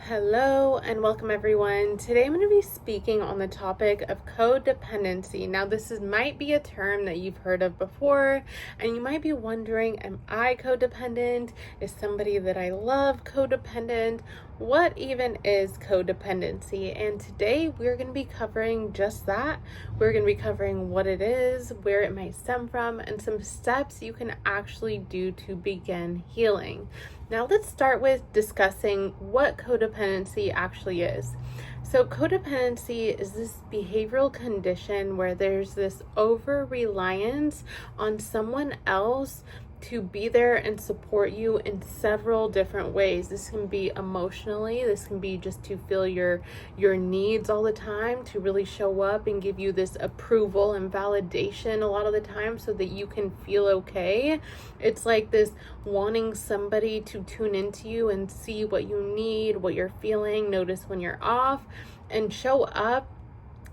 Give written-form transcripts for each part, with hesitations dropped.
Hello and welcome everyone. Today I'm going to be speaking on the topic of codependency. Now might be a term that you've heard of before, and you might be wondering, am I codependent? Is somebody that I love codependent? What even is codependency? And today we're going to be covering just that. We're going to be covering what it is, where it might stem from, and some steps you can actually do to begin healing. Now let's start with discussing what codependency actually is. So codependency is this behavioral condition where there's this over-reliance on someone else to be there and support you in several different ways. This can be emotionally, this can be just to fill your needs all the time, to really show up and give you this approval and validation a lot of the time so that you can feel okay. It's like this wanting somebody to tune into you and see what you need, what you're feeling, notice when you're off, and show up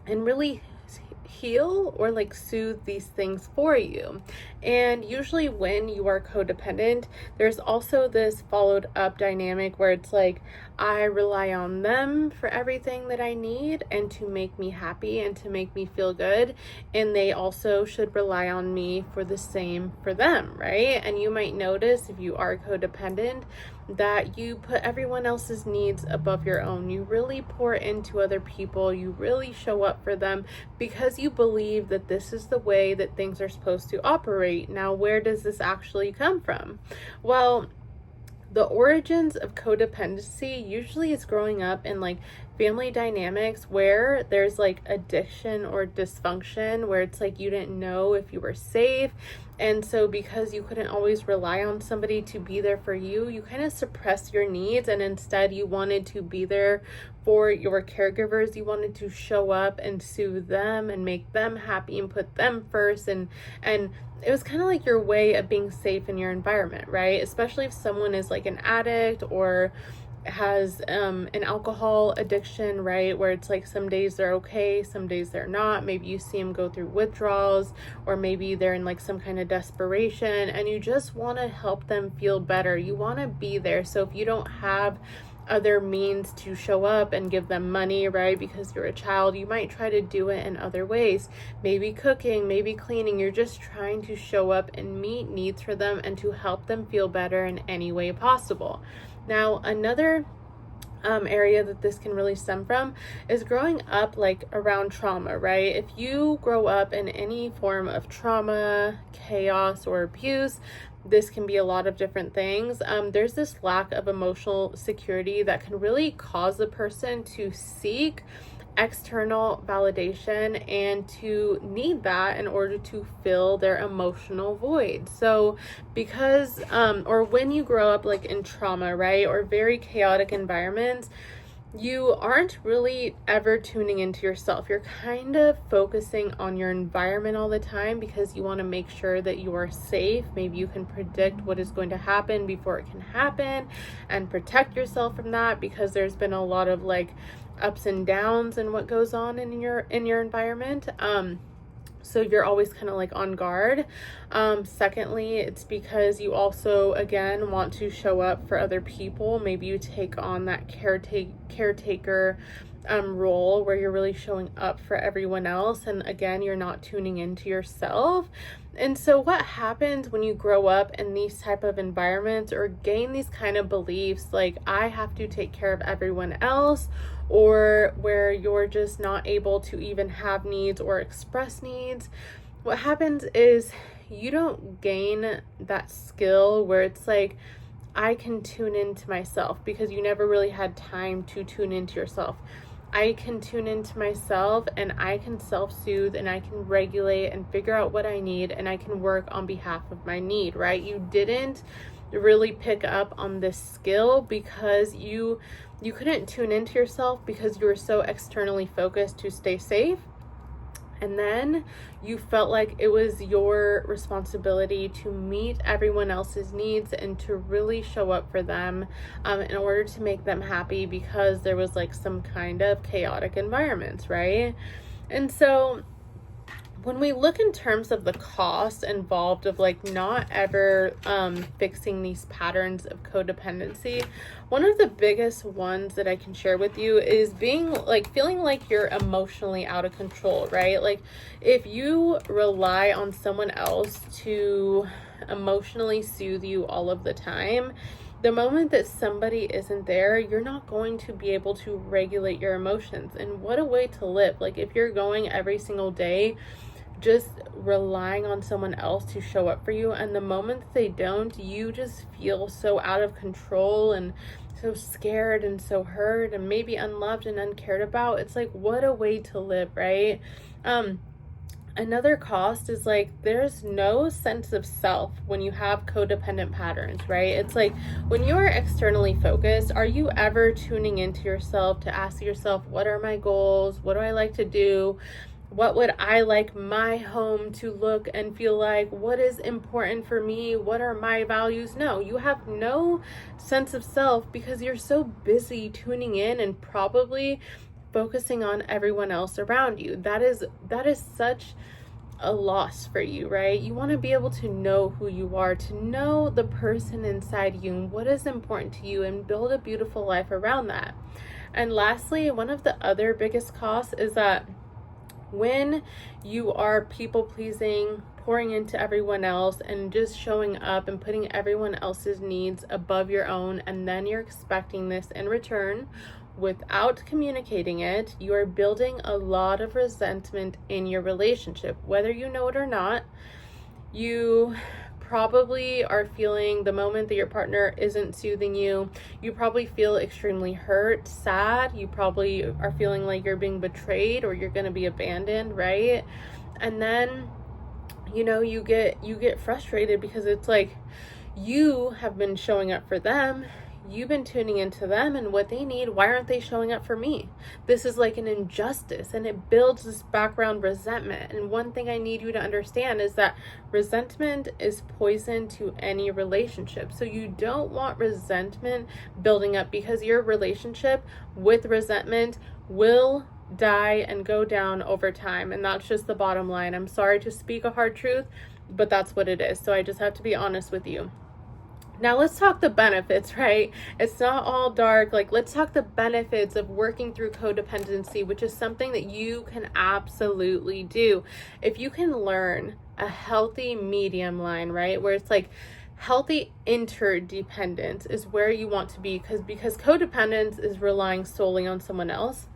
and really heal or soothe these things for you. And usually when you are codependent, there's also this followed up dynamic where it's like, I rely on them for everything that I need and to make me happy and to make me feel good. And they also should rely on me for the same for them, right? And you might notice if you are codependent that you put everyone else's needs above your own. You really pour into other people. You really show up for them because you believe that this is the way that things are supposed to operate. Now, where does this actually come from? Well, the origins of codependency usually is growing up in family dynamics where there's addiction or dysfunction, where it's you didn't know if you were safe. And so because you couldn't always rely on somebody to be there for you, you kind of suppress your needs, and instead you wanted to be there for your caregivers. You wanted to show up and soothe them and make them happy and put them first. And it was kind of like your way of being safe in your environment, right? Especially if someone is an addict or has an alcohol addiction, right? Where it's some days they're okay, some days they're not. Maybe you see them go through withdrawals, or maybe they're in some kind of desperation, and you just want to help them feel better. You want to be there. So if you don't have other means to show up and give them money, right, because you're a child, you might try to do it in other ways. Maybe cooking, maybe cleaning. You're just trying to show up and meet needs for them and to help them feel better in any way possible. Now, another area that this can really stem from is growing up around trauma, right? If you grow up in any form of trauma, chaos, or abuse, this can be a lot of different things. There's this lack of emotional security that can really cause a person to seek external validation and to need that in order to fill their emotional void. So because or when you grow up in trauma, right, or very chaotic environments, you aren't really ever tuning into yourself. You're kind of focusing on your environment all the time because you want to make sure that you are safe. Maybe you can predict what is going to happen before it can happen and protect yourself from that, because there's been a lot of ups and downs in what goes on in your environment. So you're always kind of on guard. Secondly, it's because you also, again, want to show up for other people. Maybe you take on that caretaker role where you're really showing up for everyone else. And again, you're not tuning into yourself. And so what happens when you grow up in these type of environments or gain these kind of beliefs, I have to take care of everyone else, or where you're just not able to even have needs or express needs, what happens is you don't gain that skill where it's I can tune into myself, because you never really had time to tune into yourself. I can tune into myself and I can self-soothe and I can regulate and figure out what I need, and I can work on behalf of my need, right? You didn't really pick up on this skill because you couldn't tune into yourself because you were so externally focused to stay safe. And then you felt like it was your responsibility to meet everyone else's needs and to really show up for them in order to make them happy, because there was some kind of chaotic environments, right? And so when we look in terms of the cost involved of like not ever fixing these patterns of codependency, one of the biggest ones that I can share with you is feeling like you're emotionally out of control, right? Like if you rely on someone else to emotionally soothe you all of the time, the moment that somebody isn't there, you're not going to be able to regulate your emotions. And what a way to live. Like if you're going every single day just relying on someone else to show up for you, and the moment that they don't, you just feel so out of control and so scared and so hurt and maybe unloved and uncared about. It's like, what a way to live, right? Another cost is like there's no sense of self when you have codependent patterns, right? It's like when you are externally focused, are you ever tuning into yourself to ask yourself, what are my goals? What do I like to do? What would I like my home to look and feel like? What is important for me? What are my values? No, you have no sense of self because you're so busy tuning in and probably focusing on everyone else around you. That is such a loss for you, right? You want to be able to know who you are, to know the person inside you and what is important to you, and build a beautiful life around that. And lastly, one of the other biggest costs is that when you are people pleasing, pouring into everyone else and just showing up and putting everyone else's needs above your own, and then you're expecting this in return without communicating it, you are building a lot of resentment in your relationship. Whether you know it or not, you probably are feeling the moment that your partner isn't soothing you, you probably feel extremely hurt, sad. You probably are feeling like you're being betrayed or you're going to be abandoned, right? And then, you get frustrated because it's like you have been showing up for them. You've been tuning into them and what they need. Why aren't they showing up for me? This is like an injustice, and it builds this background resentment. And one thing I need you to understand is that resentment is poison to any relationship. So you don't want resentment building up, because your relationship with resentment will die and go down over time. And that's just the bottom line. I'm sorry to speak a hard truth, but that's what it is. So I just have to be honest with you. Now let's talk the benefits, right? It's not all dark. Like, let's talk the benefits of working through codependency, which is something that you can absolutely do. If you can learn a healthy medium line, right? Where it's like healthy interdependence is where you want to be, because codependence is relying solely on someone else.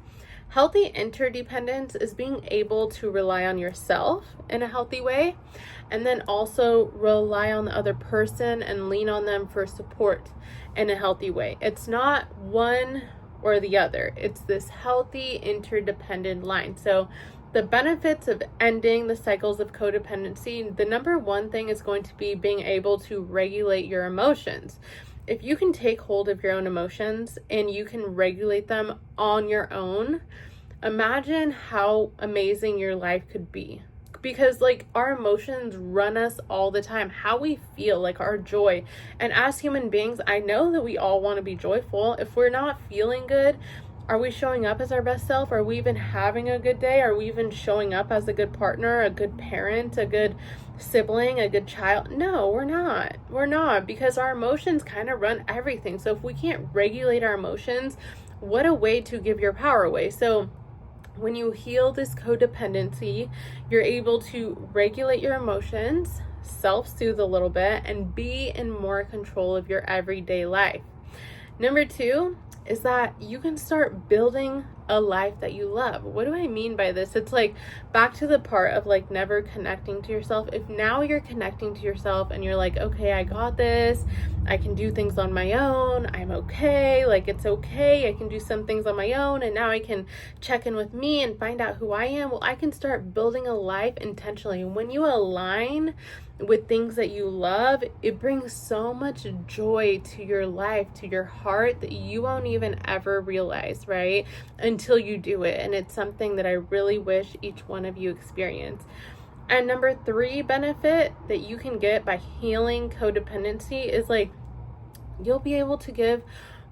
Healthy interdependence is being able to rely on yourself in a healthy way, and then also rely on the other person and lean on them for support in a healthy way. It's not one or the other. It's this healthy interdependent line. So the benefits of ending the cycles of codependency, the number one thing is going to be being able to regulate your emotions. If you can take hold of your own emotions and you can regulate them on your own, imagine how amazing your life could be. Because like our emotions run us all the time, how we feel, like our joy. And as human beings, I know that we all want to be joyful. If we're not feeling good, are we showing up as our best self? Are we even having a good day? Are we even showing up as a good partner, a good parent, a good sibling, a good child? No, we're not. We're not, because our emotions kind of run everything. So if we can't regulate our emotions, what a way to give your power away. So when you heal this codependency, you're able to regulate your emotions, self-soothe a little bit, and be in more control of your everyday life. Number two is that you can start building a life that you love. What do I mean by this? It's like back to the part of like never connecting to yourself. If now you're connecting to yourself and you're like, okay, I got this. I can do things on my own. I'm okay. Like, it's okay. I can do some things on my own. And now I can check in with me and find out who I am. Well, I can start building a life intentionally. And when you align with things that you love, it brings so much joy to your life, to your heart, that you won't even ever realize, right? Until you do it. And it's something that I really wish each one of you experience. And number three benefit that you can get by healing codependency is like, you'll be able to give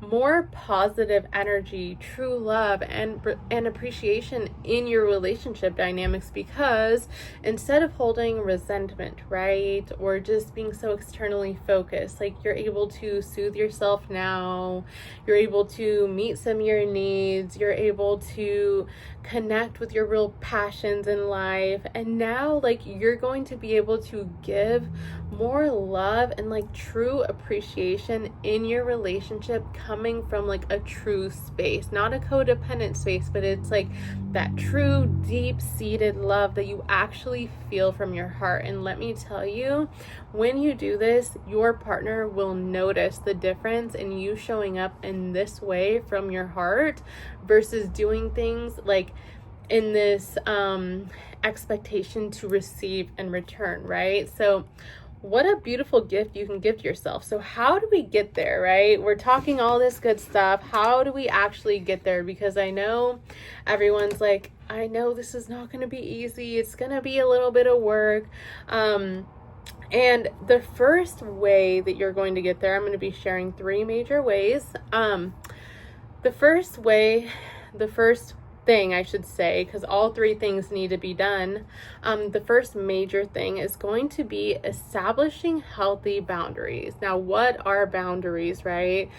more positive energy, true love, and appreciation in your relationship dynamics, because instead of holding resentment, right, or just being so externally focused, like, you're able to soothe yourself now, you're able to meet some of your needs, you're able to connect with your real passions in life, and now, like, you're going to be able to give more love and, like, true appreciation in your relationship, coming from, like, a true space, not a codependent space, but it's like that true deep-seated love that you actually feel from your heart. And let me tell you, when you do this, your partner will notice the difference in you showing up in this way from your heart versus doing things like in this expectation to receive and return, right? So what a beautiful gift you can give yourself. So how do we get there, right? We're talking all this good stuff. How do we actually get there? Because I know everyone's like, I know this is not going to be easy. It's going to be a little bit of work. And the first way that you're going to get there, I'm going to be sharing 3 major ways. The first thing I should say, because all 3 things need to be done. The first major thing is going to be establishing healthy boundaries. Now, what are boundaries, right?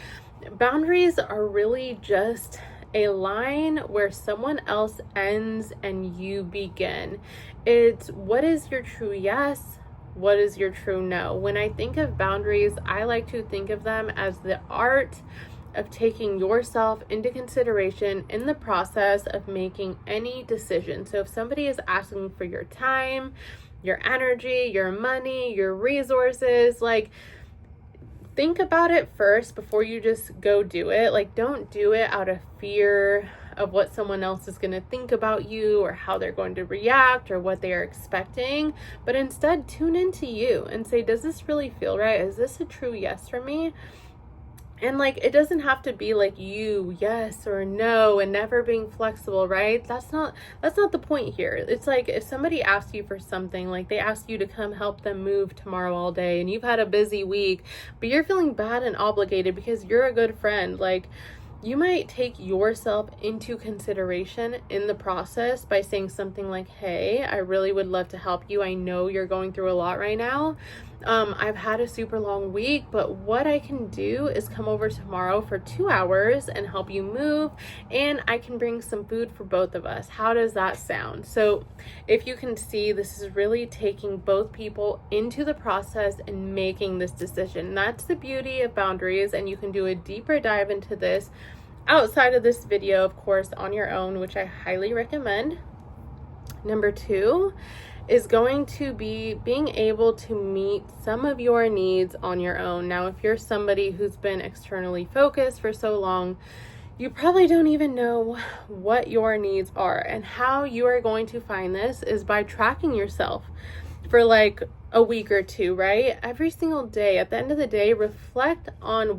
Boundaries are really just a line where someone else ends and you begin. It's what is your true yes? What is your true no? When I think of boundaries, I like to think of them as the art of taking yourself into consideration in the process of making any decision. So if somebody is asking for your time, your energy, your money, your resources, like, think about it first before you just go do it. Like, don't do it out of fear of what someone else is going to think about you or how they're going to react or what they are expecting, but instead tune into you and say, does this really feel right? Is this a true yes for me? And, like, it doesn't have to be like you yes or no and never being flexible, right? That's not the point here. It's like if somebody asks you for something, like they ask you to come help them move tomorrow all day, and you've had a busy week, but you're feeling bad and obligated because you're a good friend. Like, you might take yourself into consideration in the process by saying something like, hey, I really would love to help you. I know you're going through a lot right now. I've had a super long week, but what I can do is come over tomorrow for 2 hours and help you move, and I can bring some food for both of us. How does that sound? So if you can see, this is really taking both people into the process and making this decision. That's the beauty of boundaries, and you can do a deeper dive into this outside of this video, of course, on your own, which I highly recommend. Number 2 is going to be being able to meet some of your needs on your own. Now, if you're somebody who's been externally focused for so long, you probably don't even know what your needs are. And how you are going to find this is by tracking yourself for like a week or 2, right? Every single day, at the end of the day, reflect on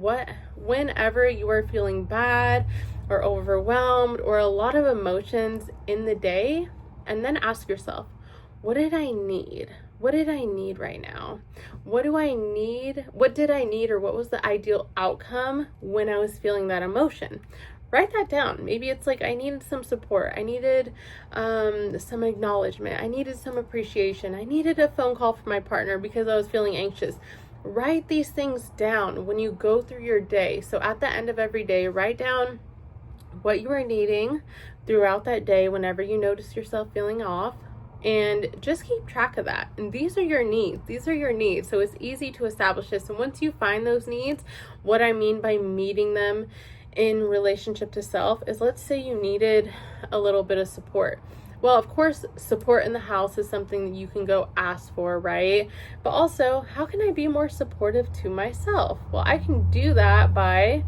whenever you are feeling bad or overwhelmed or a lot of emotions in the day, and then ask yourself, what did I need? What did I need right now? What do I need? What did I need, or what was the ideal outcome when I was feeling that emotion? Write that down. Maybe it's like, I needed some support. I needed some acknowledgement. I needed some appreciation. I needed a phone call from my partner because I was feeling anxious. Write these things down when you go through your day. So at the end of every day, write down what you are needing throughout that day whenever you notice yourself feeling off. And just keep track of that. And these are your needs. These are your needs. So it's easy to establish this. And once you find those needs, what I mean by meeting them in relationship to self is, let's say you needed a little bit of support. Well, of course, support in the house is something that you can go ask for, right? But also, how can I be more supportive to myself? Well, I can do that by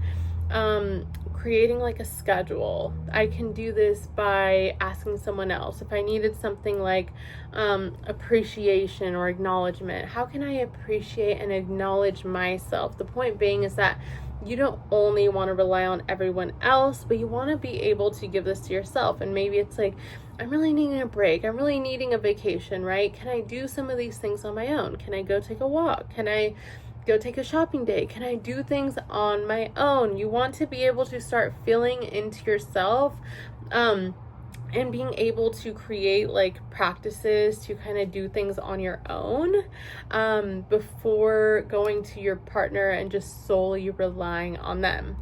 creating like a schedule. I can do this by asking someone else. If I needed something like appreciation or acknowledgement, how can I appreciate and acknowledge myself? The point being is that you don't only want to rely on everyone else, but you want to be able to give this to yourself. And maybe it's like, I'm really needing a break. I'm really needing a vacation, right? Can I do some of these things on my own? Can I go take a walk? Can I go take a shopping date? Can I do things on my own? You want to be able to start feeling into yourself, and being able to create like practices to kind of do things on your own, before going to your partner and just solely relying on them.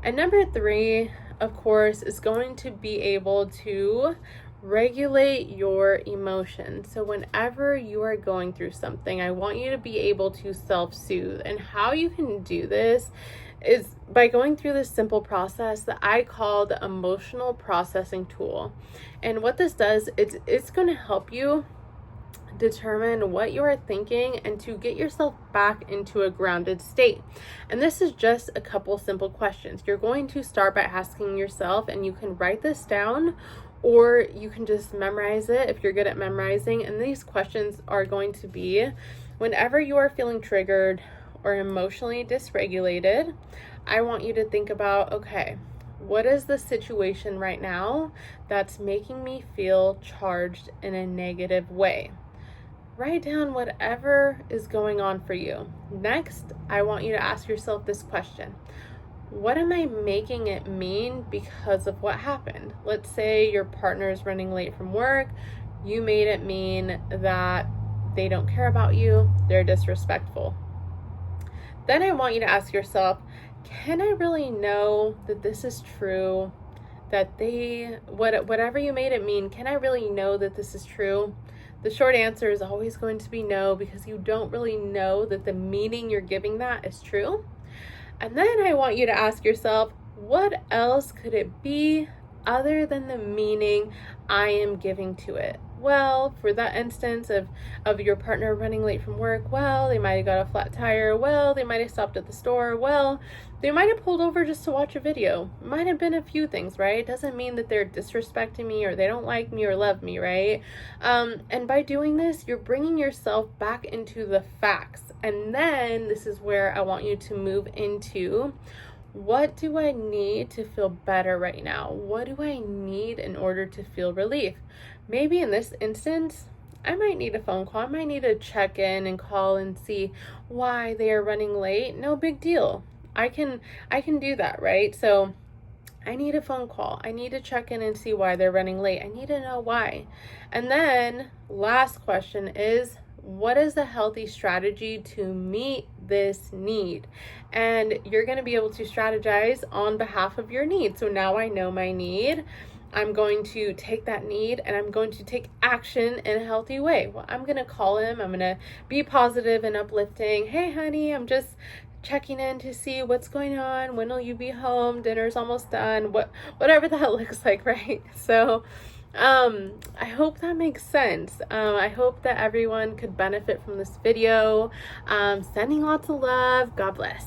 And number 3, of course, is going to be able to regulate your emotions. So whenever you are going through something, I want you to be able to self-soothe. And how you can do this is by going through this simple process that I call the emotional processing tool. And what this does, it's going to help you determine what you are thinking and to get yourself back into a grounded state. And this is just a couple simple questions. You're going to start by asking yourself, and you can write this down or you can just memorize it if you're good at memorizing. And these questions are going to be, whenever you are feeling triggered or emotionally dysregulated, I want you to think about, okay, what is the situation right now that's making me feel charged in a negative way? Write down whatever is going on for you. Next, I want you to ask yourself this question. What am I making it mean because of what happened? Let's say your partner is running late from work. You made it mean that they don't care about you, they're disrespectful. Then I want you to ask yourself, can I really know that this is true? That whatever you made it mean, can I really know that this is true? The short answer is always going to be no, because you don't really know that the meaning you're giving that is true. And then I want you to ask yourself, what else could it be other than the meaning I am giving to it? Well, for that instance of your partner running late from work, well, they might have got a flat tire. Well, they might have stopped at the store. Well, they might have pulled over just to watch a video. It might have been a few things, right? It doesn't mean that they're disrespecting me or they don't like me or love me, right? And by doing this, you're bringing yourself back into the facts. And then this is where I want you to move into, what do I need to feel better right now? What do I need in order to feel relief? Maybe in this instance, I might need a phone call. I might need to check in and call and see why they are running late. No big deal. I can do that, right? So I need a phone call. I need to check in and see why they're running late. I need to know why. And then last question is, what is a healthy strategy to meet this need? And you're going to be able to strategize on behalf of your need. So now I know my need. I'm going to take that need and I'm going to take action in a healthy way. Well, I'm going to call him. I'm going to be positive and uplifting. Hey, honey, I'm just checking in to see what's going on. When will you be home? Dinner's almost done. Whatever that looks like, right? So I hope that makes sense. I hope that everyone could benefit from this video. Sending lots of love. God bless.